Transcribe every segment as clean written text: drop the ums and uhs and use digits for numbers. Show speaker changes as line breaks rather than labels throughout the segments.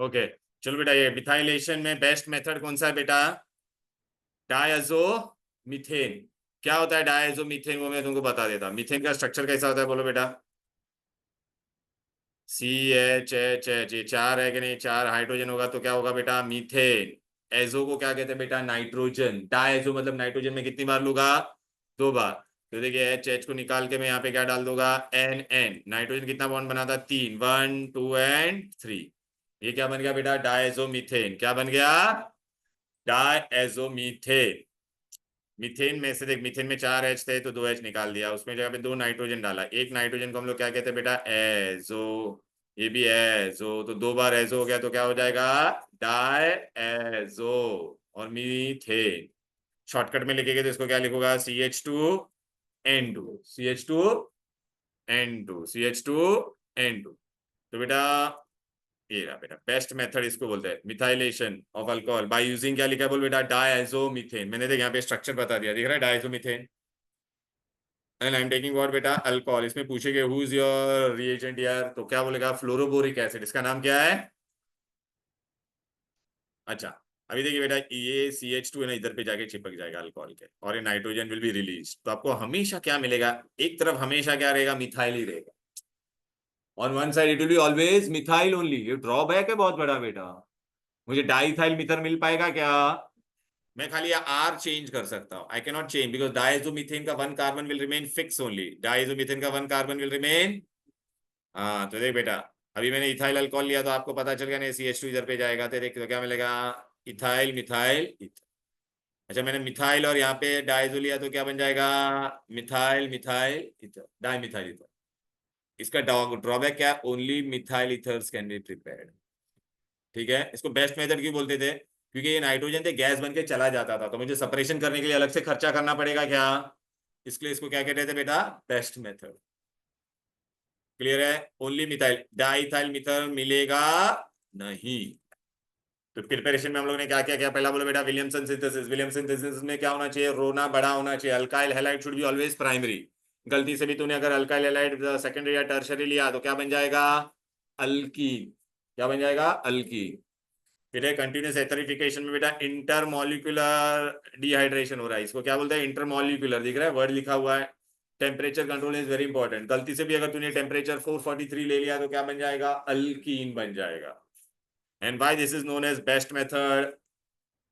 Okay, चलो बेटा, ये मिथाइलेशन में बेस्ट मेथड कौन सा है बेटा? Diazo methane. क्या होता है डायजो मीथेन, वो मैं तुमको बता देता। मीथेन का स्ट्रक्चर कैसा होता है बोलो बेटा? CH H, ये चार है कि नहीं? चार हाइड्रोजन होगा तो क्या होगा बेटा? मीथेन। एजो को क्या कहते हैं बेटा? नाइट्रोजन। डायजो मतलब नाइट्रोजन में कितनी बार लूंगा? दो बार। तो देखिए H को निकाल के मैं यहाँ पे क्या डाल दूंगा? N। नाइट्रोजन कितना बॉन्ड बनाता? तीन, 1 2 एंड 3। ये क्या बन गया बेटा? डायजोमीथेन। क्या बन गया? डायजोमीथेन। मीथेन में से देख, मीथेन में चार H थे तो दो H निकाल दिया, उसमें जगह पे दो नाइट्रोजन डाला। एक नाइट्रोजन को हम लोग क्या कहते हैं बेटा? एजो। ये भी एजो, तो दो बार एजो हो गया तो क्या हो जाएगा? डायएजो। और मीथेन शॉर्टकट में लिखेंगे तो इसको क्या लिखूंगा? CH2N2। CH2N2। तो बेटा ये रहा बेटा बेस्ट मेथड, इसको बोलते हैं methylation of alcohol by using, क्या लिखा है बोल बेटा? डायजोमीथेन। मैंने देख यहाँ पे स्ट्रक्चर बता दिया, दिख रहा है? Diazomethane and I am taking what बेटा? अल्कोहल। इसमें पूछेंगे हु इज योर रिएजेंट यार, तो क्या बोलेगा? Fluoroboric acid. इसका नाम क्या है? अच्छा, अभी देखिए बेटा, ये CH2 है ना, इधर पे जाके चिपक जाएगा अल्कोहल के, और ये नाइट्रोजन विल बी रिलीज। तो आपको हमेशा क्या मिलेगा? एक तरफ हमेशा क्या रहेगा? मिथाइल ही रहेगा। On one side it will be always methyl only. ये ड्रॉबैक है बहुत बड़ा बेटा। मुझे डाइथाइल मिथर मिल पाएगा क्या? मैं खाली आर चेंज कर सकता हूं। I can not change because diazomethane का one carbon will remain fix only. Diazomethane का वन कार्बन विल रिमेन। हाँ तो देख बेटा, अभी मैंने इथाइल अल्कोहल लिया तो आपको पता चल गया नहीं? CH2 इधर पे जाएगा तो देख तो क्या मिलेगा? Ethyl methyl ether. अच्छा, मैंने मिथाइल और यहाँ पे डायजो लिया तो क्या बन जाएगा? Methyl methyl ether, di methyl ether. इसका ड्रॉबैक क्या? Only methyl ethers can be prepared. ठीक है, इसको बेस्ट मेथड क्यों बोलते थे? क्योंकि ये नाइट्रोजन थे, गैस बन के चला जाता था, तो मुझे सेपरेशन करने के लिए अलग से खर्चा करना पड़ेगा क्या? इसलिए इसको क्या कहते थे बेटा? Best method. क्लियर है? ओनली मिथाइल, डाइथाइल मिथर मिलेगा नहीं। तो प्रिपरेशन में हम लोग ने क्या क्या किया? पहला बोलो बेटा विलियमसन सिंथेसिस। विलियमसन सिंथेसिस में क्या होना चाहिए? रोना बड़ा होना चाहिए। Alkyl halide should be always primary. गलती से भी तूने अगर अल्काइल हैलाइड सेकेंडरी या टर्शरी लिया तो क्या बन जाएगा? अल्कीन। क्या बन जाएगा? अल्कीन। फिर है कंटिन्यूस एथरिफिकेशन में बेटा इंटरमॉलिक्यूलर डिहाइड्रेशन हो रहा है। इसको क्या बोलते हैं? इंटरमॉलिक्यूलर। दिख रहा है वर्ड लिखा हुआ है। Temperature control is very important. गलती से भी अगर तूने टेम्परेचर 443 ले लिया तो क्या बन जाएगा? अल्कीन बन जाएगा। And why this is known as best method?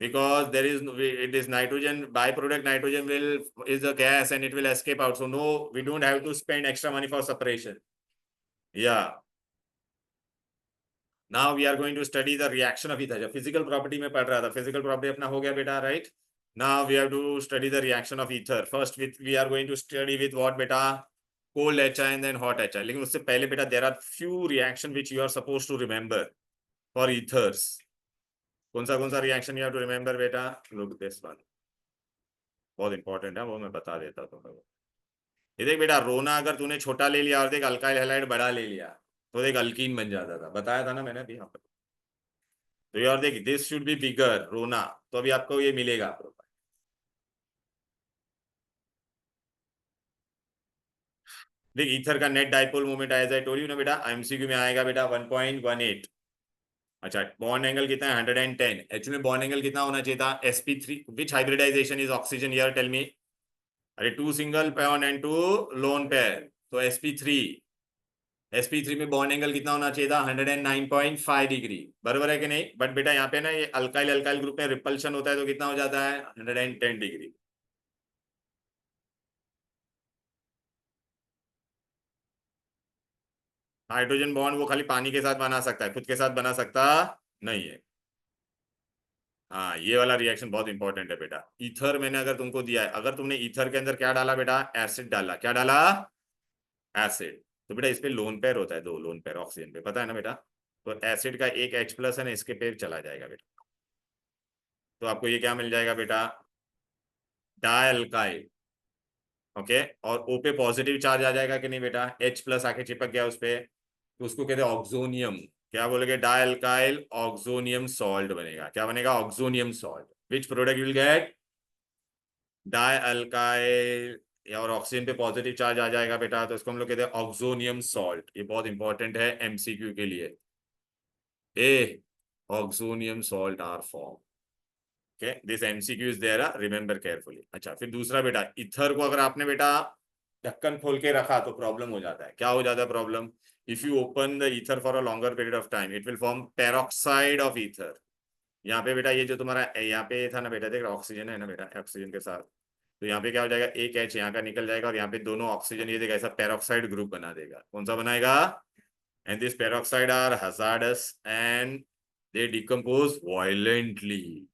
because there is it is nitrogen byproduct. Nitrogen will is a gas and it will escape out, so no, we don't have to spend extra money for separation. Yeah, now we are going to study the reaction of ether. Physical property में पढ़ रहा था, physical property अपना हो गया बेटा, right? now we have to study the reaction of ether. first with we are going to study with what बेटा? cold HI and then hot HI. लेकिन उससे पहले बेटा there are few reaction which you are supposed to remember for ethers. कौन सा reaction you have to remember बेटा? Look this one, बहुत important है वो, मैं बता देता हूँ तुम्हें। ये देख बेटा, रोना अगर तूने छोटा ले लिया और देख अल्काइल हैलाइड बड़ा ले लिया तो देख अल्कीन बन जाता था, बताया था ना मैंने अभी यहाँ पर। तो ये और देख दिस शुड बी बिगर रोना, तो अभी आपको ये मिलेगा। देख ईथर का net dipole moment as I told you ना बेटा, एमसीक्यू में आएगा बेटा 1.18। अच्छा, बॉन्ड एंगल कितना है? 110। एक्चुअली में बॉन्ड एंगल कितना होना चाहिए था? sp3। Which hybridisation is oxygen here, tell me? अरे two single pair and two lone pair, तो sp3 में बॉन्ड एंगल कितना होना चाहिए था? 109.5 डिग्री। बराबर है कि नहीं? बट बेटा यहाँ पे ना ये अल्काइल अल्काइल ग्रुप में रिपल्शन होता है तो कितना हो जाता है? 110 डिग्री। हाइड्रोजन बॉन्ड वो खाली पानी के साथ बना सकता है, खुद के साथ बना सकता नहीं है। हाँ, ये वाला रिएक्शन बहुत इंपॉर्टेंट है बेटा। ईथर मैंने अगर तुमको दिया है, अगर तुमने ईथर के अंदर क्या डाला बेटा? एसिड डाला। क्या डाला? एसिड। तो बेटा इस पे लोन पेयर होता है, दो लोन पेयर ऑक्सीजन पे, पता है ना बेटा? तो एसिड का एक H+ है ना, इसके पेयर चला जाएगा बेटा, तो आपको ये क्या मिल जाएगा बेटा? डायल्काइल। ओके, और O पे पॉजिटिव चार्ज आ जाएगा कि नहीं बेटा? H+ आके चिपक गया उस पे, तो उसको कहते हैं ऑक्सोनियम। क्या बोलेंगे? डायल्काइल ऑक्सोनियम सॉल्ट बनेगा। क्या बनेगा? Oxonium salt. Which product will get? Dialkyl. और ऑक्सीजन पे पॉजिटिव चार्ज आ जाएगा बेटा, तो इसको हम लोग कहते हैं ऑक्सोनियम सॉल्ट। ये बहुत इंपॉर्टेंट है एमसीक्यू के लिए। ए oxonium salt are formed. Okay, this MCQ is there, remember carefully. अच्छा, फिर दूसरा बेटा, इथर को अगर आपने बेटा ढक्कन खोल के रखा तो प्रॉब्लम हो जाता है। क्या हो जाता है problem? If you open the ether for a longer period of time it will form peroxide of ether. यहाँ पे बेटा ये जो तुम्हारा यहाँ पे था ना बेटा, देख ऑक्सीजन है ना बेटा, ऑक्सीजन के साथ तो यहाँ पे क्या हो जाएगा, एक एच यहाँ का निकल जाएगा और यहाँ पे दोनों ऑक्सीजन ये देगा, ऐसा पेरोक्साइड ग्रुप बना देगा। कौन सा बनाएगा? And this peroxide are hazardous and they decompose violently.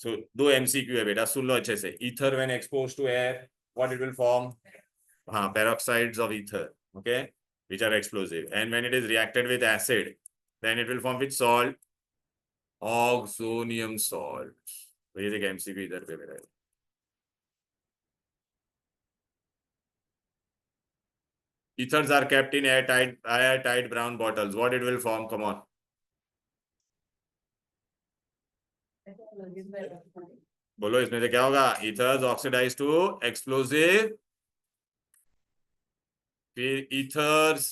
So दो एमसीक्यू है बेटा, सुन लो अच्छे से। Ether when expose to air what it will form? हाँ, peroxides of ether, okay, which are explosive. And when it is reacted with acid, then it will form with salt, oxonium salt. तो ये देखिए MCQ इधर पे मेरा है। Ethers are kept in airtight brown bottles. What it will form? Come on. बोलो इसमें से क्या होगा? Ethers oxidize to explosive, फिर ethers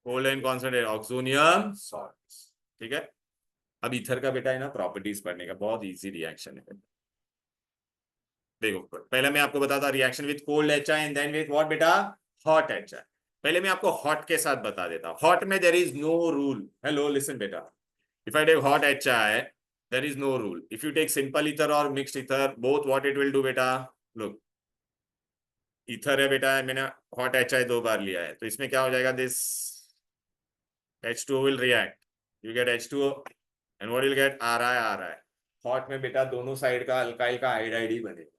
cold and concentrated oxonium salts। ठीक है, अब ईथर का बेटा है ना प्रॉपर्टीज पढ़ने का बहुत इजी रिएक्शन है। देखो पहले मैं आपको बताता reaction with cold HI and then with what बेटा? Hot HI. पहले मैं आपको हॉट के साथ बता देता हूं। हॉट में there is no rule. Hello listen बेटा, if I take hot HI there is no rule. If you take simple ether और mixed ether both what it will do बेटा? लुक, ईथर है बेटा, मैंने हॉट एचआई 2 बार लिया है तो इसमें क्या हो जाएगा? This H2O will react, you get H2O and what you'll get? RI। Hot में बेटा दोनों साइड का अल्काइल का हाइड्राइड ही बनेगा।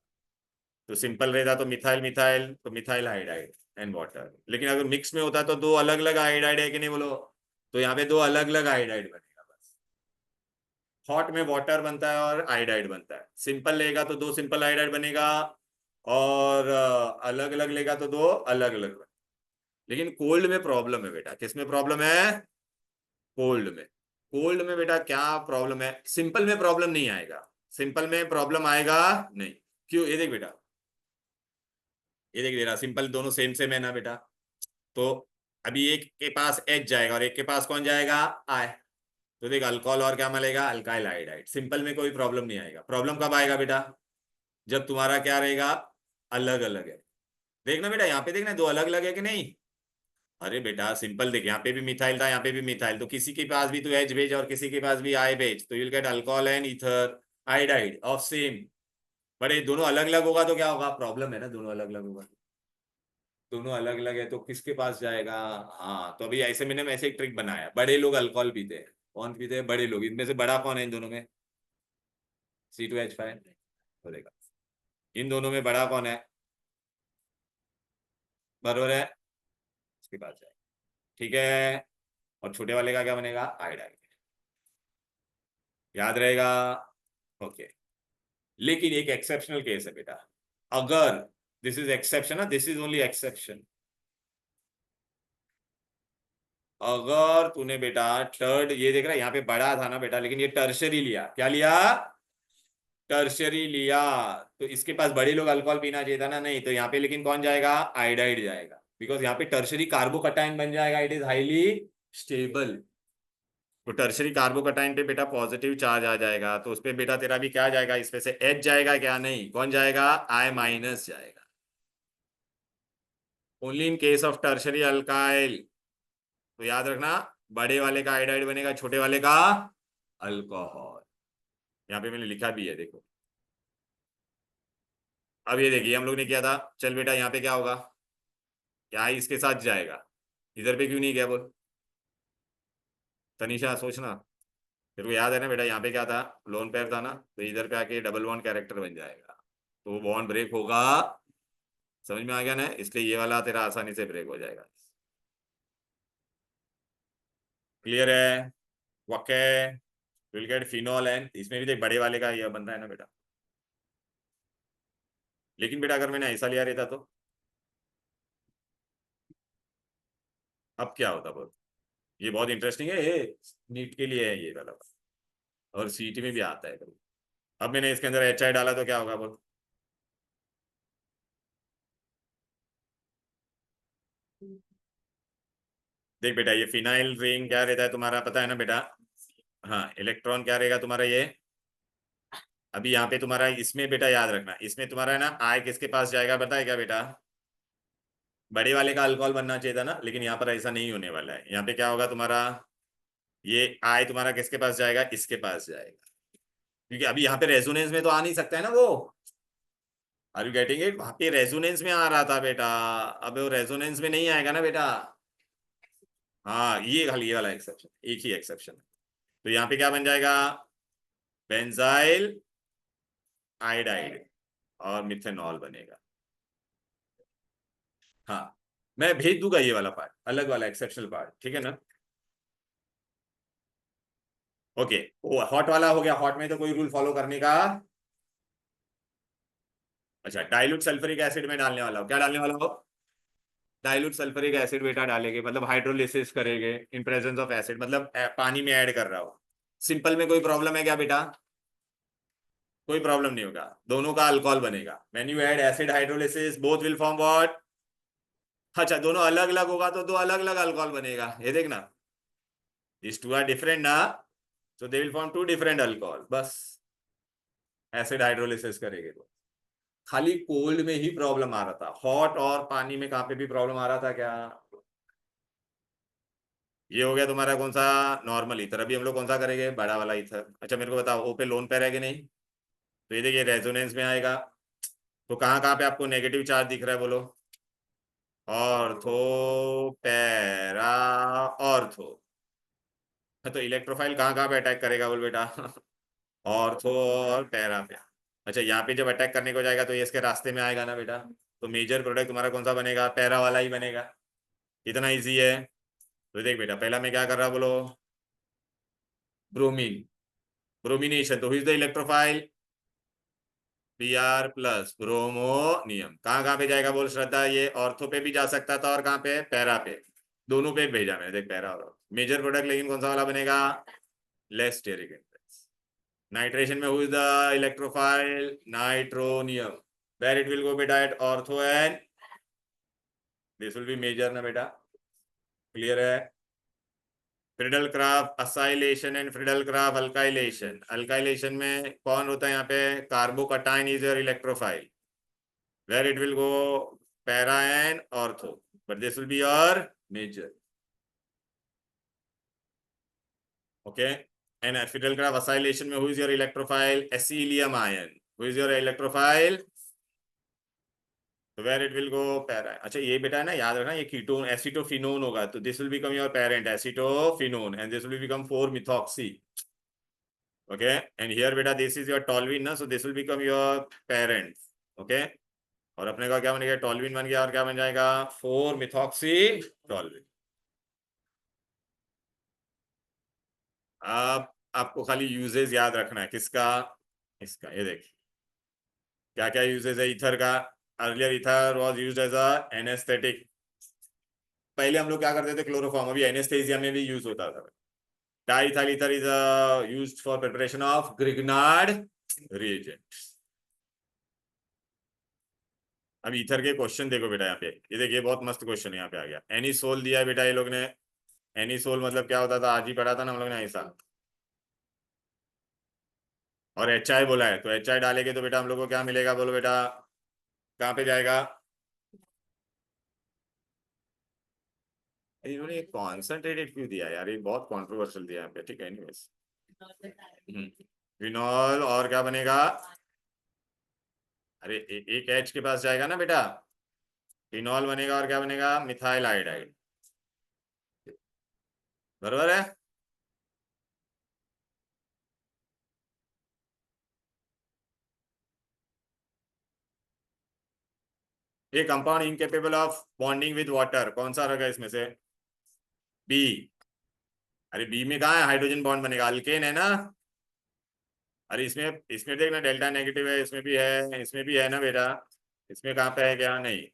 तो सिंपल रहता तो मिथाइल मिथाइल तो मिथाइल हाइड्राइड एंड वाटर। लेकिन अगर मिक्स में होता तो दो अलग अलग हाइड्राइड है कि नहीं बोलो? तो यहाँ पे दो अलग अलग हाइड्राइड बनेगा बस। हॉट में वाटर बनता है और हाइड्राइड बनता है। सिंपल लेगा तो दो सिंपल हाइड्राइड बनेगा और अलग अलग लेगा तो दो अलग अलग बनेगा। लेकिन कोल्ड में प्रॉब्लम है बेटा। किस में प्रॉब्लम है? कोल्ड में। कोल्ड में बेटा क्या प्रॉब्लम है? सिंपल में प्रॉब्लम नहीं आएगा। सिंपल में प्रॉब्लम आएगा नहीं। क्यों? ये देख बेटा, ये देख बेटा, सिंपल दोनों सेम सेम है ना बेटा। तो अभी एक के पास एच जाएगा और एक के पास कौन जाएगा? आई। तो देख अल्कोहल और क्या मिलेगा? Alkyl hydride. सिंपल में कोई प्रॉब्लम नहीं आएगा। प्रॉब्लम कब आएगा बेटा? जब तुम्हारा क्या रहेगा? अलग अलग है। देखना बेटा यहाँ पे देखना दो अलग अलग है कि नहीं। अरे बेटा सिंपल देख, यहाँ पे भी मिथाइल था यहाँ पे भी मिथाइल, तो किसी के पास भी तो एच भेज और किसी के पास भी आई भेज, तो you'll get alcohol and ether iodide of same. But ये दोनों अलग अलग होगा तो क्या होगा? प्रॉब्लम है ना, दोनों अलग अलग होगा। दोनों अलग अलग है तो किसके पास जाएगा? हाँ, तो अभी ऐसे मैंने ऐसे एक ट्रिक बनाया। बड़े लोग अल्कोहल पीते हैं। कौन पीते हैं? बड़े लोग। इनमें से बड़ा कौन है इन दोनों में? C2H5 तो देखा, इन दोनों में बड़ा कौन है? बरोबर है, इसके पास जाएगा। ठीक है, और छोटे वाले का क्या बनेगा? आइडाइड। याद रहेगा? ओके। लेकिन एक एक्सेप्शनल केस है बेटा। अगर this is exception, this is only exception. अगर तूने बेटा थर्ड, ये देख रहा है यहाँ पे बड़ा था ना बेटा, लेकिन ये टर्शरी लिया। क्या लिया? टर्शरी लिया। तो इसके पास बड़े लोग अल्कोहल पीना चाहिए था ना, नहीं। तो यहाँ पे लेकिन कौन जाएगा? आइडाइड जाएगा, बिकॉज यहाँ पे टर्शरी कार्बोकटाइन बन जाएगा। It is highly stable. तो टर्शरी कार्बोकटाइन पे बेटा पॉजिटिव चार्ज आ जाएगा, तो उस पे बेटा तेरा भी क्या जाएगा? इसमें से H जाएगा क्या? नहीं। कौन जाएगा? I- जाएगा। Only in case of tertiary alkyl. तो याद रखना, बड़े वाले का आइडाइड बनेगा, छोटे वाले का अल्कोहल। यहाँ पे मैंने लिखा भी है देखो। अब ये देखिए हम लोग ने किया था। चल बेटा यहाँ पे क्या होगा? क्या इसके साथ जाएगा? इधर पे क्यों नहीं गया बोल? तनीषा सोचना। तेरे को याद है ना बेटा, यहाँ पे क्या था? लोन पेयर था ना, तो इधर पे आके डबल बॉन्ड कैरेक्टर बन जाएगा, तो वो बॉन्ड ब्रेक होगा। समझ में आ गया ना? इसलिए ये वाला तेरा आसानी से ब्रेक हो जाएगा। क्लियर है? वके विल गेट फिनॉल एंड इसमें भी देख बड़े वाले का ये बनता है ना बेटा। लेकिन बेटा अगर मैंने ऐसा लिया रहता तो अब क्या होता बोल? ये बहुत इंटरेस्टिंग है, ये नीट के लिए है ये वाला, और सीईटी में भी आता है कभी। अब मैंने इसके अंदर HI डाला तो क्या होगा बोल? देख बेटा, ये फिनाइल रिंग क्या रहता है तुम्हारा, पता है ना बेटा? हाँ, इलेक्ट्रॉन क्या रहेगा तुम्हारा ये। अभी यहाँ पे तुम्हारा इसमें बेटा याद रखना, इसमें तुम्हारा है ना आई किसके पास जाएगा, बताए क्या बेटा? बड़े वाले का अल्कोहल बनना चाहिए था ना, लेकिन यहाँ पर ऐसा नहीं होने वाला है। यहाँ पे क्या होगा तुम्हारा, ये आई तुम्हारा किसके पास जाएगा, इसके पास जाएगा, क्योंकि अभी यहाँ पे रेजोनेंस में तो आ नहीं सकता है ना वो। Are you getting it? वहां पे रेजोनेंस में आ रहा था बेटा, अब वो रेजोनेंस में नहीं आएगा ना बेटा। हाँ, ये खाली ये वाला एक्सेप्शन, एक ही एक्सेप्शन है। तो यहाँ पे क्या बन जाएगा, बेंजाइल आयोडाइड और मिथेनॉल बनेगा। हाँ, मैं भेज दूंगा ये वाला पार्ट, अलग वाला एक्सेप्शनल पार्ट, ठीक है ना? ओके, वो हॉट वाला हो गया, हॉट में तो कोई रूल फॉलो करने का। अच्छा, डाइल्यूट सल्फ्यूरिक एसिड में डालने वाला हो, क्या डालने वाला हो? डाइल्यूट सल्फ्यूरिक एसिड बेटा डालेंगे, मतलब हाइड्रोलिसिस करेंगे इन प्रेजेंस ऑफ एसिड, मतलब पानी में ऐड कर रहा हो। सिंपल में कोई प्रॉब्लम है क्या बेटा? कोई प्रॉब्लम नहीं होगा, दोनों का अल्कोहल बनेगा। When you add acid hydrolysis both will form what? अच्छा, दोनों अलग अलग होगा तो दो अलग अलग अल्कोहल बनेगा, ये देखना। दिस टू आर डिफरेंट ना, so they will form two different alcohol, बस। एसिड हाइड्रोलिसिस करेंगे तो खाली कोल्ड में ही प्रॉब्लम आ रहा था, हॉट और पानी में कहाँ पे भी प्रॉब्लम आ रहा था क्या? ये हो गया तुम्हारा कौन सा, नॉर्मल ईथर। अभी हम लोग कौन सा करेंगे, बड़ा वाला ईथर। अच्छा मेरे को बताओ, ओ पे लोन पे है कि नहीं? तो ये देखिए रेजोनेंस में आएगा, तो कहाँ कहाँ पे आपको नेगेटिव चार्ज दिख रहा है बोलो? Ortho, para, ortho. तो इलेक्ट्रोफाइल कहाँ कहाँ पे अटैक करेगा बोल बेटा? ऑर्थो और पैरा पे। अच्छा, यहाँ पे जब अटैक करने को जाएगा तो ये इसके रास्ते में आएगा ना बेटा, तो मेजर प्रोडक्ट तुम्हारा कौन सा बनेगा, पैरा वाला ही बनेगा। कितना इजी है। तो देख बेटा, पहला मैं क्या कर रहा बोलो, ब्रोमीन, ब्रोमिनेशन। तो हुई is the electrophile, Br plus bromonium. कहाँ कहाँ पे जाएगा बोल श्रद्धा, ये ऑर्थो पे भी जा सकता था और कहाँ पे, पैरा पे, दोनों पे भेजा मैंने, देख पैरा और मेजर प्रोडक्ट, लेकिन कौन सा वाला बनेगा, लेस स्टेरिक इंडेक्स। नाइट्रेशन में हुई the electrophile, nitronium, where it will go बेटा at ortho and this will be major ना बेटा, क्लियर है? Friedel Crafts acylation and Friedel Crafts alkylation. Alkylation में कौन होता है यहाँ पे, carbocation is your electrophile, where it will go para and ortho, but this will be your major. Okay, and fiddle graph acylation में who is your electrophile, acylium ion, who is your electrophile, so where it will go para। अच्छा ये बेटा है ना, याद रखना, ये ketone acetophenone होगा, तो this will become your parent acetophenone and this will become 4-methoxy। okay, and here बेटा this is your toluene ना, so this will become your parent। okay, और अपने का क्या बनेगा, टॉल्विन बन गया, और क्या बन जाएगा, 4-methoxy टॉल्विन। आप आपको खाली यूजेज याद रखना है, किसका, इसका। ये देख क्या क्या यूजेज है ईथर का। Earlier ether was used as an anaesthetic. पहले हम लोग क्या करते थे, क्लोरोफॉर्म, अभी एनेस्थेसिया में भी यूज होता था। Diethyl ether is used for preparation of Grignard reagent. अब ईथर के क्वेश्चन देखो बेटा, यहाँ पे ये देखिए, बहुत मस्त क्वेश्चन यहाँ पे आ गया। एनी सोल दिया है बेटा ये लोग ने। एनी सोल मतलब क्या होता था, आज ही पढ़ा था ना हम लोग ने ऐसा। और एच आई बोला है, तो एच आई डालेंगे तो बेटा हम लोग को क्या मिलेगा बोलो बेटा, कहाँ पे जाएगा? इन्होंने कॉन्सेंट्रेटेड क्यों दिया यार, ये बहुत कॉन्ट्रोवर्शियल दिया है यहाँ पे, ठीक है एनीवेज। फिनॉल और क्या बनेगा, अरे एक एच के पास जाएगा ना बेटा, फिनॉल बनेगा, और क्या बनेगा, मिथाइल आयोडाइड। बरोबर है? ये compound incapable of bonding with water, कौन सा रहेगा इसमें से, बी। अरे बी में कहा है हाइड्रोजन बॉन्ड बनेगा, अल्केन है ना। अरे इसमें इसमें देखना, डेल्टा नेगेटिव है, इसमें भी है, इसमें भी है ना बेटा, इसमें कहाँ पे है, क्या नहीं।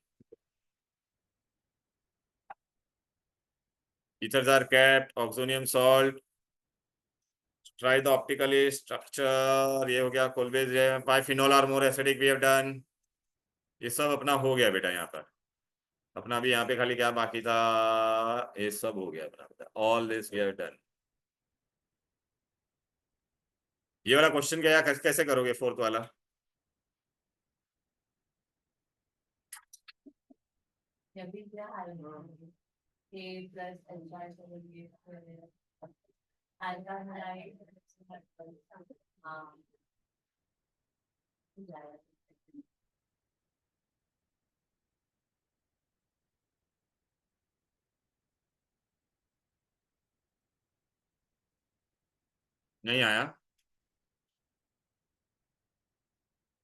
ethers are kept, oxonium salt, try the optical structure, ये हो गया, Colway's है, 5 phenol or more acidic we have done। ये सब अपना हो गया बेटा यहाँ पर। अपना भी यहाँ पे खाली क्या बाकी था, ये सब हो गया अपना, all this we have done. ये वाला क्वेश्चन क्या कैसे करोगे फोर्थ वाला? नहीं आया?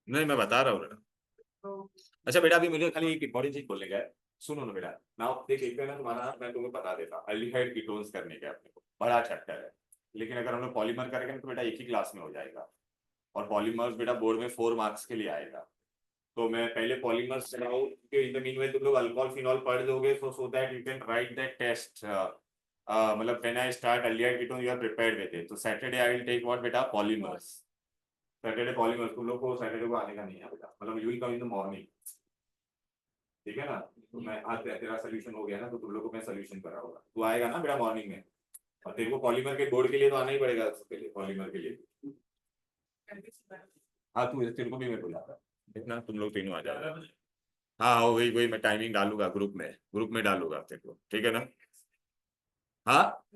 नहीं, मैं बता रहा हूँ। अच्छा बेटा, अभी मुझे खाली एक इंपॉर्टेंट चीज बोलने का है, सुनो ना बेटा। नाउ देख, एक ना तुम्हारा मैं तुम्हें बता देता, अल्डिहाइड कीटोन्स करने का अपने को बड़ा चैप्टर है, लेकिन अगर हम लोग पॉलीमर करेंगे तो बेटा एक ही क्लास में हो जाएगा। और पॉलीमर्स बेटा बोर्ड में 4 मार्क्स के लिए आएगा। तो मैं पहले पॉलीमर्स चलाऊं कि इन द मीनवाइल तुम लोग अल्कोहल फिनॉल पढ़ दोगे, so that you can write that test. मतलब when I start aldehyde ketone you are prepared with it. तो Saturday I will take what बेटा, पॉलीमर्स। सैटरडे पॉलीमर्स तुम लोग को सैटरडे को आने का नहीं है बेटा, मतलब you will come in the morning, ठीक है ना? तो मैं आज तेरा सोल्यूशन हो गया ना, तो तुम लोग को मैं सोल्यूशन कराऊंगा, तू आएगा ना बेटा मॉर्निंग में। और तेरे को पॉलीमर के बोर्ड के लिए तो आना ही पड़ेगा, उसके लिए पॉलीमर के लिए। हाँ, तू तेरे को भी मैं बुलाता, इतना तुम लोग तीनों आ जाओ। हाँ हाँ, वही वही मैं टाइमिंग डालूंगा ग्रुप में डालूंगा तेरे को, ठीक है ना? हाँ,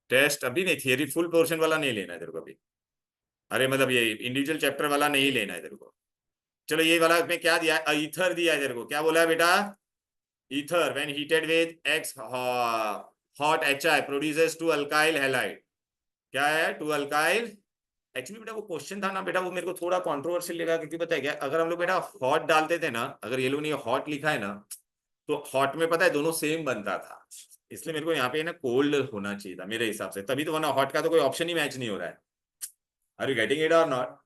टेस्ट अभी नहीं, थियरी फुल पोर्शन वाला नहीं लेना है तेरे को अभी। अरे मतलब ये इंडिविजुअल चैप्टर वाला नहीं लेना है तेरे को। चलो ये वाला में क्या दिया है, ईथर दिया है तेरे को, क्या बोला है बेटा? Ether when heated with excess hot HI produces two alkyl halide. क्या है? To alkyl. एक्चुअली बेटा वो क्वेश्चन था ना बेटा, वो मेरे को थोड़ा कंट्रोवर्शियल लगा, क्योंकि पता है क्या, अगर हम लोग बेटा हॉट डालते थे ना, अगर ये लोग ने हॉट लिखा है ना, तो हॉट में पता है दोनों सेम बनता था। इसलिए मेरे को यहाँ पे ना कोल्ड होना चाहिए था मेरे हिसाब से, तभी तो, वरना हॉट का तो कोई ऑप्शन ही मैच नहीं हो रहा है। Are you getting it or not?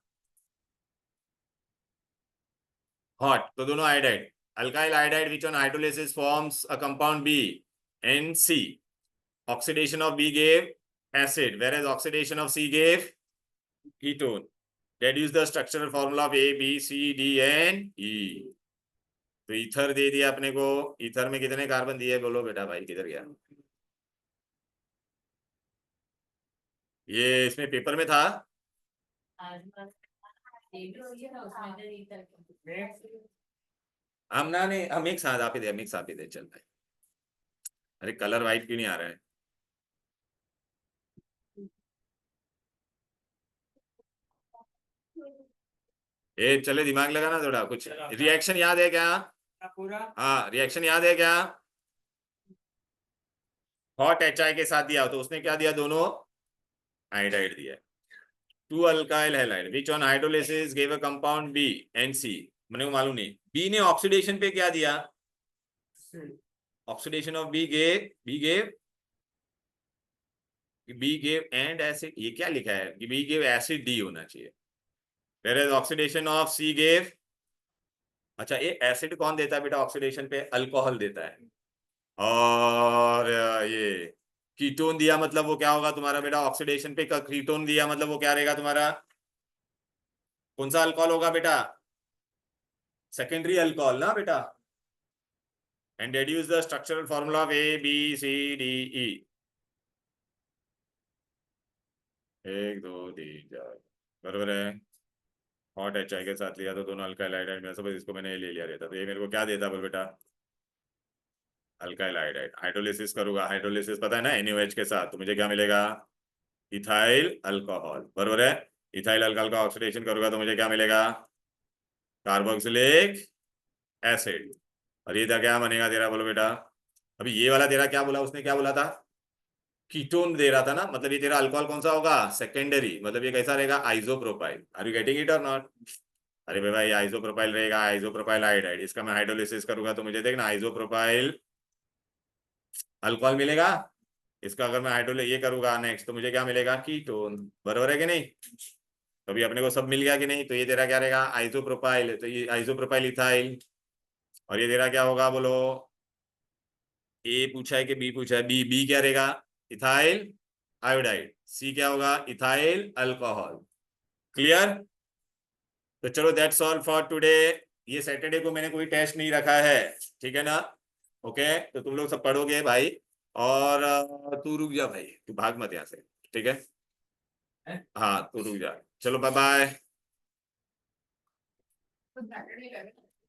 Hot तो दोनों iodide, alkyl iodide which on hydrolysis forms a compound B NC. Oxidation of B gave acid, whereas oxidation of C gave ketone. Deduce the structural formula of A, B, C, D and E. तो ether दे दिया अपने को। Ether में कितने carbon दिए बोलो बेटा, भाई किधर गया? ये इसमें पेपर में था। हम ना नहीं, हम एक साथ आप ही दे, हम एक साथ ही दे, चल भाई। अरे कलर वाइट क्यों नहीं आ रहा है? ए चले, दिमाग लगाना थोड़ा, कुछ रिएक्शन याद है क्या? हाँ, रिएक्शन याद है क्या? हॉट HI के साथ दिया तो उसने क्या दिया, दोनों आयोडाइड दिया। Two alkyl halide which on hydrolysis give a compound B NC। मैंने को मालूम नहीं, बी ने ऑक्सीडेशन पे क्या दिया? Oxidation of B gave and acid, ये क्या लिखा है कि बी गेव एसिड, डी होना चाहिए। whereas oxidation of C gave, अच्छा ये एसिड कौन देता है बेटा ऑक्सीडेशन पे? अल्कोहल देता है। और ये कीटोन दिया, मतलब वो क्या होगा तुम्हारा बेटा, ऑक्सीडेशन पे कीटोन दिया मतलब वो क्या रहेगा तुम्हारा? कौन सा अल्कोहल होगा बेटा? सेकेंडरी अल्कोहल ना बेटा। And deduce the structural formula of ABCDE। 1 2 3 4, बरोबर है। हॉट HI के साथ लिया तो दोनों अल्काइल आयोडाइड में, सब इसको मैंने ले लिया रहता, तो ये मेरे को क्या देता बोल बेटा? Alkyl iodide. हाइड्रोलिसिस करूंगा, हाइड्रोलिसिस पता है ना NaOH के साथ, तो मुझे क्या मिलेगा? इथाइल अल्कोहल, बरोबर है। इथाइल अल्कोहल का ऑक्सीडेशन करूंगा तो मुझे क्या मिलेगा? Carboxylic acid. और ये क्या बनेगा तेरा बोलो बेटा? अभी ये वाला तेरा क्या बोला, उसने क्या बोला था? कीटोन दे रहा था ना, मतलब ये तेरा अल्कोहल कौन सा होगा? सेकेंडरी, मतलब ये कैसा रहेगा? Isopropyl. Are you getting it or not? अरे भाई भाई, आइसोप्रोपाइल रहेगा, आइसोप्रोपाइल आयोडाइड, इसका मैं हाइड्रोलिसिस करूंगा तो मुझे देखना आइसोप्रोपाइल अल्कोहल मिलेगा। इसका अगर मैं हाइड्रोले ये करूंगा नेक्स्ट, तो मुझे क्या मिलेगा? कीटोन। बरोबर है कि नहीं? तो अभी अपने को सब मिल गया कि नहीं? तो ये तेरा क्या रहेगा? आइसोप्रोपाइल, तो ये आइसोप्रोपाइल इथाइल। और ये तेरा क्या होगा बोलो? ए पूछा है कि बी पूछा है? बी, बी क्या रहेगा? Ethyl iodide. सी क्या होगा? Ethyl alcohol. क्लियर? तो चलो दैट्स ऑल फॉर टुडे। ये सैटरडे को मैंने कोई टेस्ट नहीं रखा है, ठीक है ना? ओके, तो तुम लोग सब पढ़ोगे भाई। और तू रुक जा भाई, तू भाग मत यहाँ से, ठीक है? हाँ तू रुक जा, चलो बाय बाय।